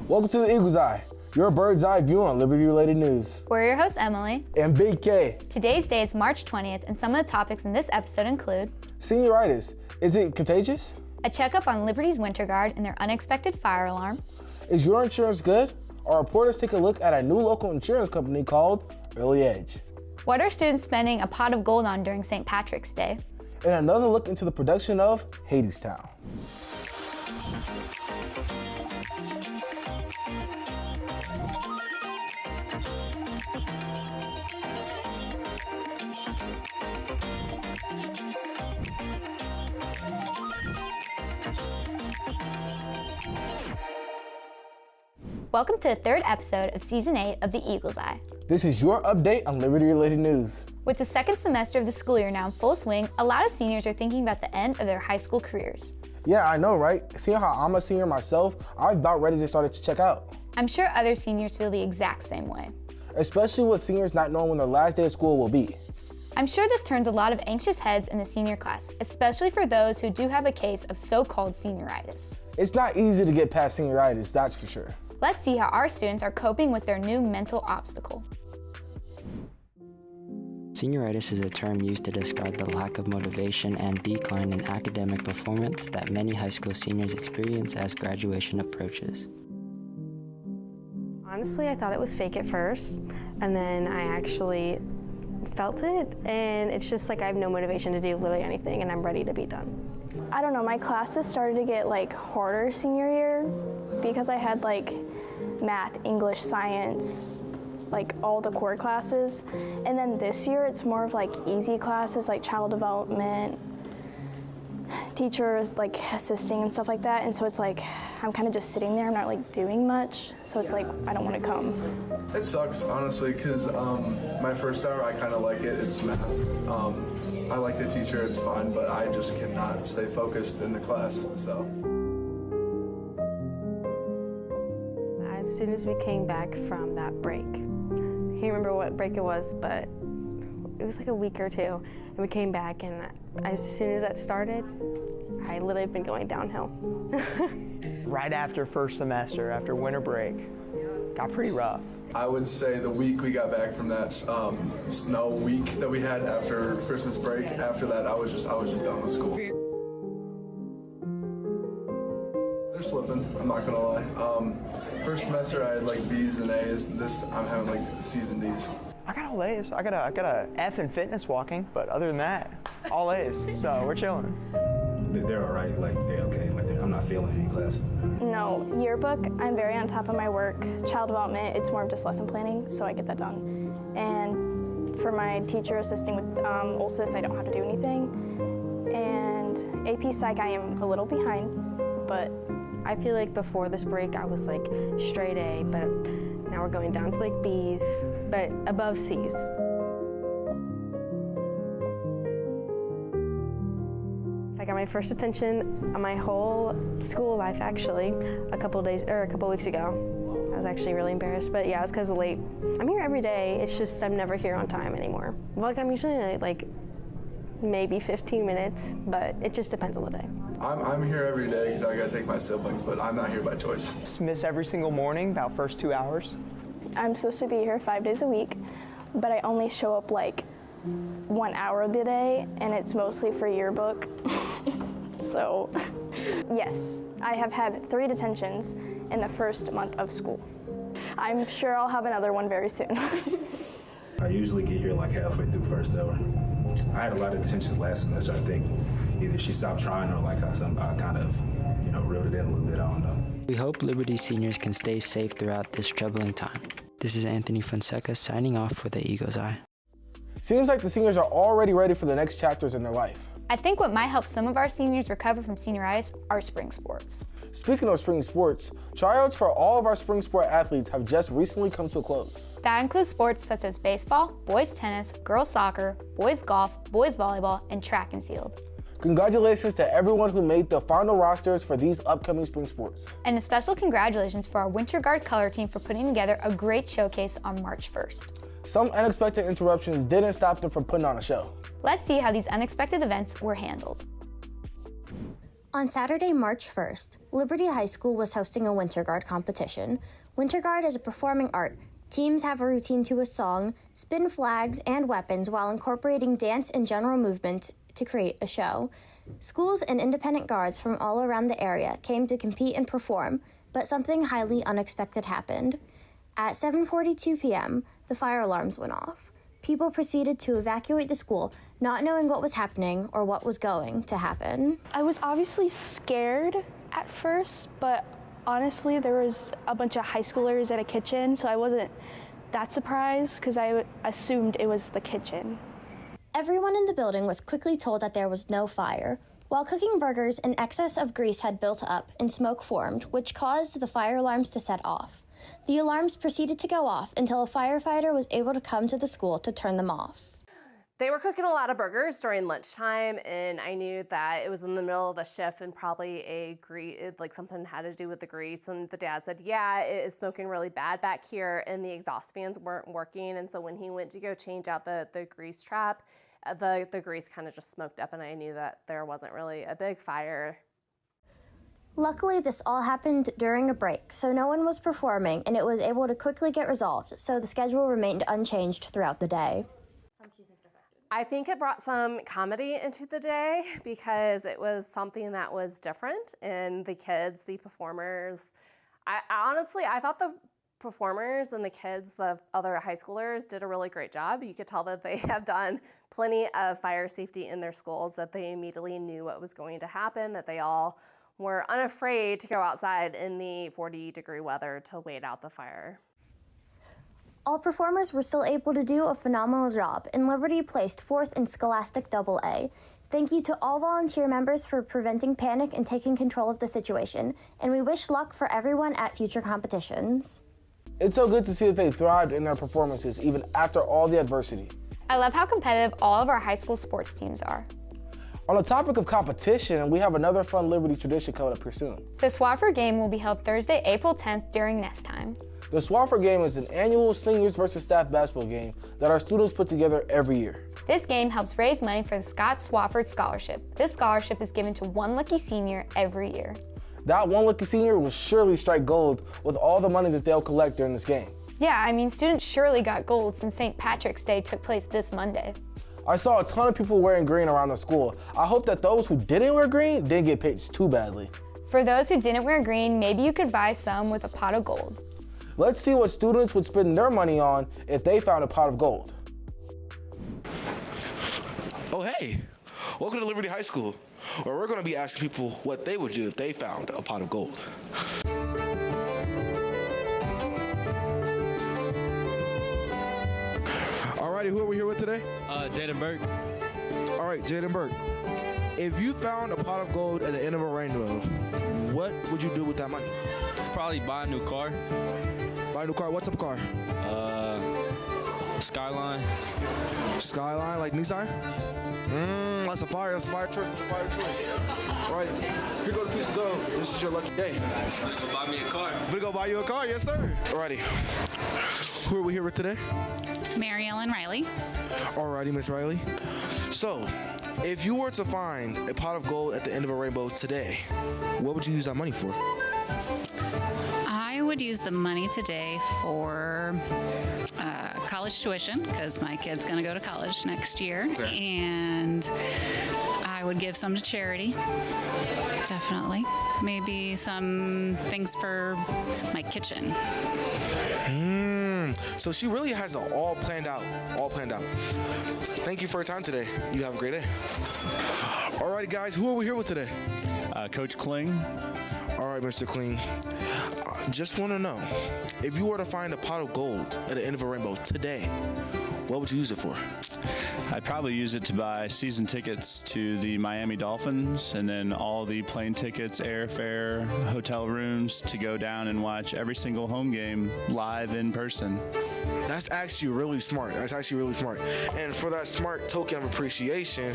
Welcome to the Eagle's Eye, your bird's eye view on Liberty-related news. We're your hosts, Emily And Big K. Today's day is March 20th, and some of the topics in this episode include Senioritis, is it contagious? a checkup on Liberty's Winter Guard and their unexpected fire alarm, Is your insurance good? Our reporters take a look at a new local insurance company called Early Edge. what are students spending a pot of gold on during St. Patrick's Day, And another look into the production of Hadestown. Welcome to the third episode of Season 8 of the Eagle's Eye. This is your update on Liberty-related news. With the second semester of the school year now in full swing, a lot of seniors are thinking about the end of their high school careers. Yeah, I know, right? Seeing how I'm a senior myself, I'm about ready to start to check out. I'm sure other seniors feel the exact same way. Especially with seniors not knowing when their last day of school will be. I'm sure this turns a lot of anxious heads in the senior class, especially for those who do have a case of so-called senioritis. It's not easy to get past senioritis, that's for sure. Let's see how our students are coping with their new mental obstacle. Senioritis is a term used to describe the lack of motivation and decline in academic performance that many high school seniors experience as graduation approaches. Honestly, I thought it was fake at first, and then I actually felt it, and it's just like I have no motivation to do literally anything, and I'm ready to be done. I don't know, my classes started to get harder senior year because I had math, English, science, all the core classes. And then this year it's more of easy classes like child development, teachers assisting and stuff like that. And so it's I'm kind of just sitting there, I'm not doing much. So it's I don't want to come. It sucks, honestly, because my first hour, I kind of like it. It's math. I like the teacher, it's fine, but I just cannot stay focused in the class, so. As soon as we came back from that break, I can't remember what break it was, but it was a week or two, and we came back, and as soon as that started, I literally have been going downhill. Right after first semester, after winter break, got pretty rough. I would say the week we got back from that snow week that we had after Christmas break, after that I was just done with school. They're slipping, I'm not gonna lie. First semester I had B's and A's, this I'm having C's and D's. I got all A's. I got a F in fitness walking, but other than that, all A's. So we're chilling. They're all right, they're okay. I'm not failing any class. No, yearbook, I'm very on top of my work. Child development, it's more of just lesson planning, so I get that done. And for my teacher assisting with OLSIS, I don't have to do anything. And AP Psych, I am a little behind, but I feel before this break I was straight A, but now we're going down to B's, but above C's. I got my first attention on my whole school life actually a couple weeks ago. I was actually really embarrassed, but yeah, it was because of late. I'm here every day, it's just I'm never here on time anymore. I'm usually maybe 15 minutes, but it just depends on the day. I'm here every day because I gotta take my siblings, but I'm not here by choice. Just miss every single morning, about first 2 hours. I'm supposed to be here 5 days a week, but I only show up 1 hour of the day, and it's mostly for yearbook. So, yes, I have had 3 detentions in the first month of school. I'm sure I'll have another one very soon. I usually get here halfway through first hour. I had a lot of detentions last semester. I think either she stopped trying or I kind of, reeled it in a little bit, I don't know. We hope Liberty seniors can stay safe throughout this troubling time. This is Anthony Fonseca signing off for the Eagle's Eye. Seems like the seniors are already ready for the next chapters in their life. I think what might help some of our seniors recover from senioritis are spring sports. Speaking of spring sports, tryouts for all of our spring sport athletes have just recently come to a close. That includes sports such as baseball, boys tennis, girls soccer, boys golf, boys volleyball, and track and field. Congratulations to everyone who made the final rosters for these upcoming spring sports. And a special congratulations for our Winter Guard color team for putting together a great showcase on March 1st. Some unexpected interruptions didn't stop them from putting on a show. Let's see how these unexpected events were handled. On Saturday, March 1st, Liberty High School was hosting a Winter Guard competition. Winter Guard is a performing art. Teams have a routine to a song, spin flags and weapons while incorporating dance and general movement to create a show. Schools and independent guards from all around the area came to compete and perform, but something highly unexpected happened. At 7:42 p.m., the fire alarms went off. People proceeded to evacuate the school, not knowing what was happening or what was going to happen. I was obviously scared at first, but honestly, there was a bunch of high schoolers at a kitchen, so I wasn't that surprised because I assumed it was the kitchen. Everyone in the building was quickly told that there was no fire. While cooking burgers, an excess of grease had built up and smoke formed, which caused the fire alarms to set off. The alarms proceeded to go off until a firefighter was able to come to the school to turn them off. They were cooking a lot of burgers during lunchtime, and I knew that it was in the middle of the shift and probably something had to do with the grease. And the dad said, yeah, it is smoking really bad back here, and the exhaust fans weren't working. And so when he went to go change out the grease trap, the grease kind of just smoked up, and I knew that there wasn't really a big fire. Luckily, this all happened during a break, so no one was performing, and it was able to quickly get resolved, so the schedule remained unchanged throughout the day. I think it brought some comedy into the day because it was something that was different, and the kids, the performers, I thought the performers and the kids, the other high schoolers, did a really great job. You could tell that they have done plenty of fire safety in their schools, that they immediately knew what was going to happen, that they all were unafraid to go outside in the 40-degree weather to wait out the fire. All performers were still able to do a phenomenal job, and Liberty placed 4th in Scholastic AA. Thank you to all volunteer members for preventing panic and taking control of the situation, and we wish luck for everyone at future competitions. It's so good to see that they thrived in their performances even after all the adversity. I love how competitive all of our high school sports teams are. On the topic of competition, we have another fun Liberty tradition coming up here soon. The Swofford Game will be held Thursday, April 10th during nest time. The Swofford Game is an annual seniors versus staff basketball game that our students put together every year. This game helps raise money for the Scott Swofford Scholarship. This scholarship is given to one lucky senior every year. That one lucky senior will surely strike gold with all the money that they'll collect during this game. Yeah, I mean, students surely got gold since St. Patrick's Day took place this Monday. I saw a ton of people wearing green around the school. I hope that those who didn't wear green didn't get pinched too badly. For those who didn't wear green, maybe you could buy some with a pot of gold. Let's see what students would spend their money on if they found a pot of gold. Oh, hey, welcome to Liberty High School, where we're going to be asking people what they would do if they found a pot of gold. Alrighty, who are we here with today? Jaden Burke. All right, Jaden Burke. If you found a pot of gold at the end of a rainbow, what would you do with that money? Probably buy a new car. Buy a new car? What's up car? Skyline. Skyline, like Nissan? That's a fire choice. That's a fire choice. All right, here goes the piece of gold. This is your lucky day. Go buy me a car. We're gonna go buy you a car, yes sir. Alrighty. Who are we here with today? Mary Ellen Riley. Alrighty, Miss Riley. So, if you were to find a pot of gold at the end of a rainbow today, what would you use that money for? I would use the money today for college tuition because my kid's going to go to college next year. Okay. And I would give some to charity, definitely. Maybe some things for my kitchen. So she really has it all planned out, Thank you for your time today. You have a great day. Alrighty guys, who are we here with today? Coach Kling. All right, Mr. Kling. Just want to know, if you were to find a pot of gold at the end of a rainbow today, what would you use it for? I'd probably use it to buy season tickets to the Miami Dolphins and then all the plane tickets, airfare, hotel rooms to go down and watch every single home game live in person. That's actually really smart. And for that smart token of appreciation,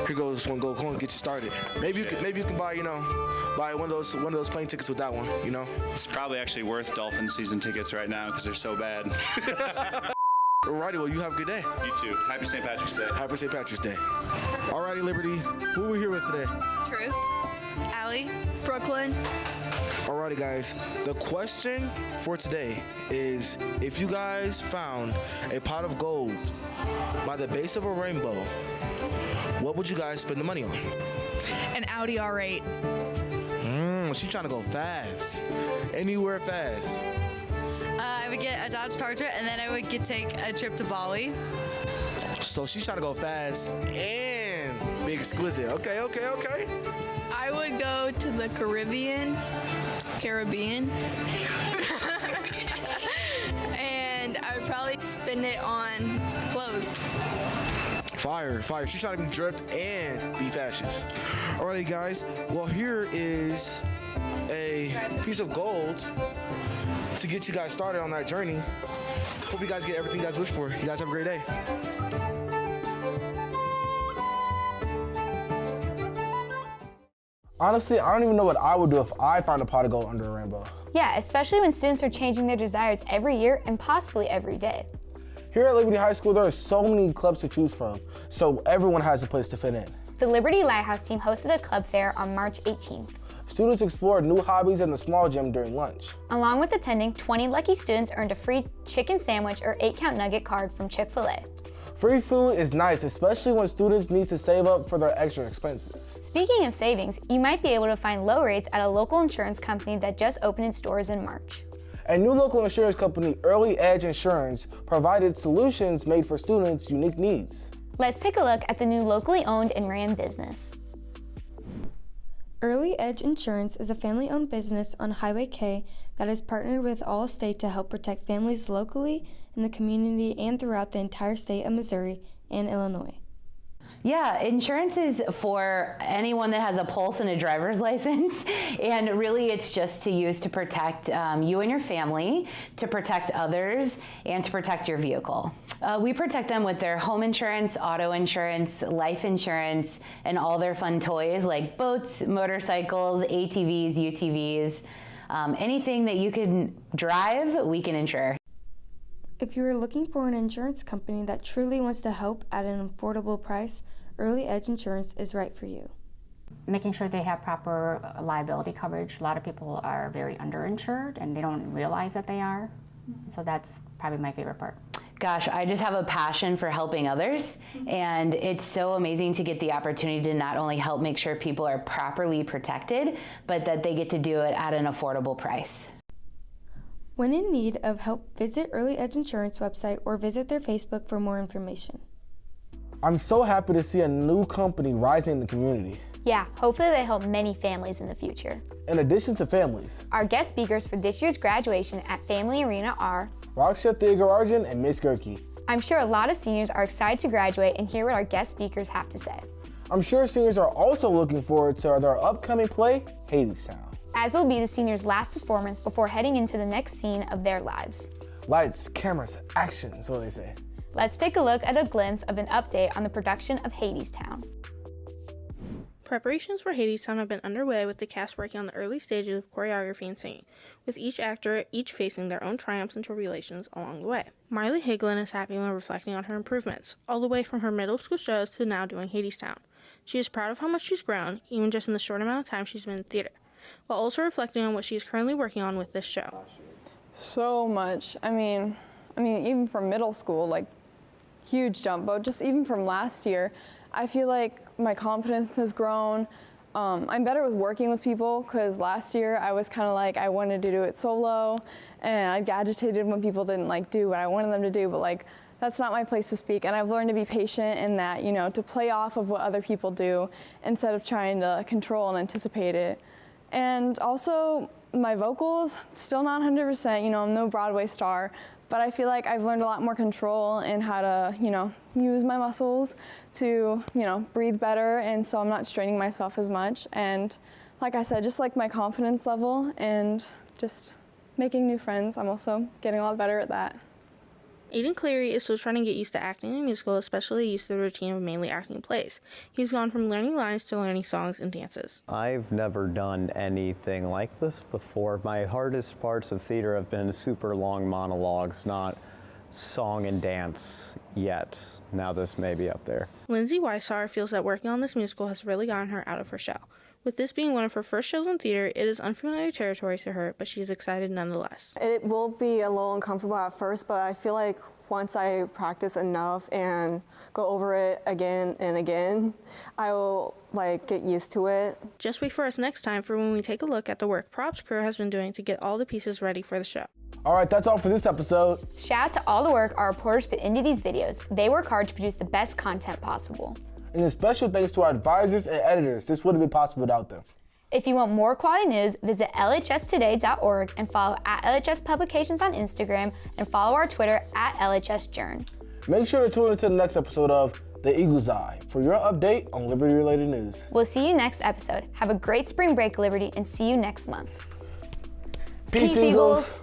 here goes one gold coin to get you started. Maybe you can buy, buy one of those plane tickets with that one, It's probably actually worth Dolphin season tickets right now because they're so bad. Alrighty, well, you have a good day. You too. Happy St. Patrick's Day. Happy St. Patrick's Day. Alrighty, Liberty, who are we here with today? Truth. Valley. Brooklyn. Alrighty guys, the question for today is, if you guys found a pot of gold by the base of a rainbow, what would you guys spend the money on? An Audi R8. She's trying to go fast. Anywhere fast. I would get a Dodge Charger, and then I would take a trip to Bali. So she's trying to go fast and be exquisite. Okay. I would go to the Caribbean. And I would probably spend it on clothes. Fire. She's trying to be dripped and be fascist. Alrighty guys, well here is a piece of gold to get you guys started on that journey. Hope you guys get everything you guys wish for. You guys have a great day. Honestly, I don't even know what I would do if I found a pot of gold under a rainbow. Yeah, especially when students are changing their desires every year and possibly every day. Here at Liberty High School, there are so many clubs to choose from, so everyone has a place to fit in. The Liberty Lighthouse team hosted a club fair on March 18th. Students explored new hobbies in the small gym during lunch. Along with attending, 20 lucky students earned a free chicken sandwich or 8-count nugget card from Chick-fil-A. Free food is nice, especially when students need to save up for their extra expenses. Speaking of savings, you might be able to find low rates at a local insurance company that just opened its doors in March. A new local insurance company, Early Edge Insurance, provided solutions made for students' unique needs. Let's take a look at the new locally owned and ran business. Early Edge Insurance is a family-owned business on Highway K that is partnered with Allstate to help protect families locally, in the community, and throughout the entire state of Missouri and Illinois. Yeah, insurance is for anyone that has a pulse and a driver's license, and really it's just to use to protect you and your family, to protect others, and to protect your vehicle. We protect them with their home insurance, auto insurance, life insurance, and all their fun toys like boats, motorcycles, ATVs, UTVs, anything that you can drive, we can insure. If you are looking for an insurance company that truly wants to help at an affordable price, Early Edge Insurance is right for you. Making sure they have proper liability coverage. A lot of people are very underinsured and they don't realize that they are. So that's probably my favorite part. Gosh, I just have a passion for helping others, and it's so amazing to get the opportunity to not only help make sure people are properly protected, but that they get to do it at an affordable price. When in need of help, visit Early Edge Insurance website or visit their Facebook for more information. I'm so happy to see a new company rising in the community. Yeah, hopefully they help many families in the future. In addition to families, our guest speakers for this year's graduation at Family Arena are Raksha Theagarajan and Miss Gerke. I'm sure a lot of seniors are excited to graduate and hear what our guest speakers have to say. I'm sure seniors are also looking forward to their upcoming play, Hadestown, as will be the seniors' last performance before heading into the next scene of their lives. Lights, cameras, action, so they say. Let's take a look at a glimpse of an update on the production of Hadestown. Preparations for Hadestown have been underway, with the cast working on the early stages of choreography and singing, with each actor facing their own triumphs and tribulations along the way. Miley Higlin is happy when reflecting on her improvements, all the way from her middle school shows to now doing Hadestown. She is proud of how much she's grown, even just in the short amount of time she's been in theater, while also reflecting on what she is currently working on with this show. So much. I mean, even from middle school, like, huge jump, but just even from last year, I feel like my confidence has grown. I'm better with working with people, because last year I was kind of like, I wanted to do it solo, and I'd get agitated when people didn't do what I wanted them to do, but that's not my place to speak. And I've learned to be patient in that, to play off of what other people do instead of trying to control and anticipate it. And also, my vocals, still not 100%, I'm no Broadway star, but I feel like I've learned a lot more control in how to, use my muscles to, breathe better, and so I'm not straining myself as much. And like I said, just my confidence level and just making new friends, I'm also getting a lot better at that. Aiden Cleary is still trying to get used to acting in a musical, especially used to the routine of mainly acting plays. He's gone from learning lines to learning songs and dances. I've never done anything like this before. My hardest parts of theater have been super long monologues, not song and dance yet. Now this may be up there. Lindsay Weissar feels that working on this musical has really gotten her out of her shell. With this being one of her first shows in theater, it is unfamiliar territory to her, but she's excited nonetheless. It will be a little uncomfortable at first, but I feel like once I practice enough and go over it again and again, I will get used to it. Just wait for us next time for when we take a look at the work props crew has been doing to get all the pieces ready for the show. All right, that's all for this episode. Shout out to all the work our reporters put into these videos. They work hard to produce the best content possible. And a special thanks to our advisors and editors. This wouldn't be possible without them. If you want more quality news, visit lhstoday.org and follow @LHS Publications on Instagram and follow our Twitter @LHSJourn. Make sure to tune into the next episode of The Eagle's Eye for your update on Liberty-related news. We'll see you next episode. Have a great spring break, Liberty, and see you next month. Peace, Eagles.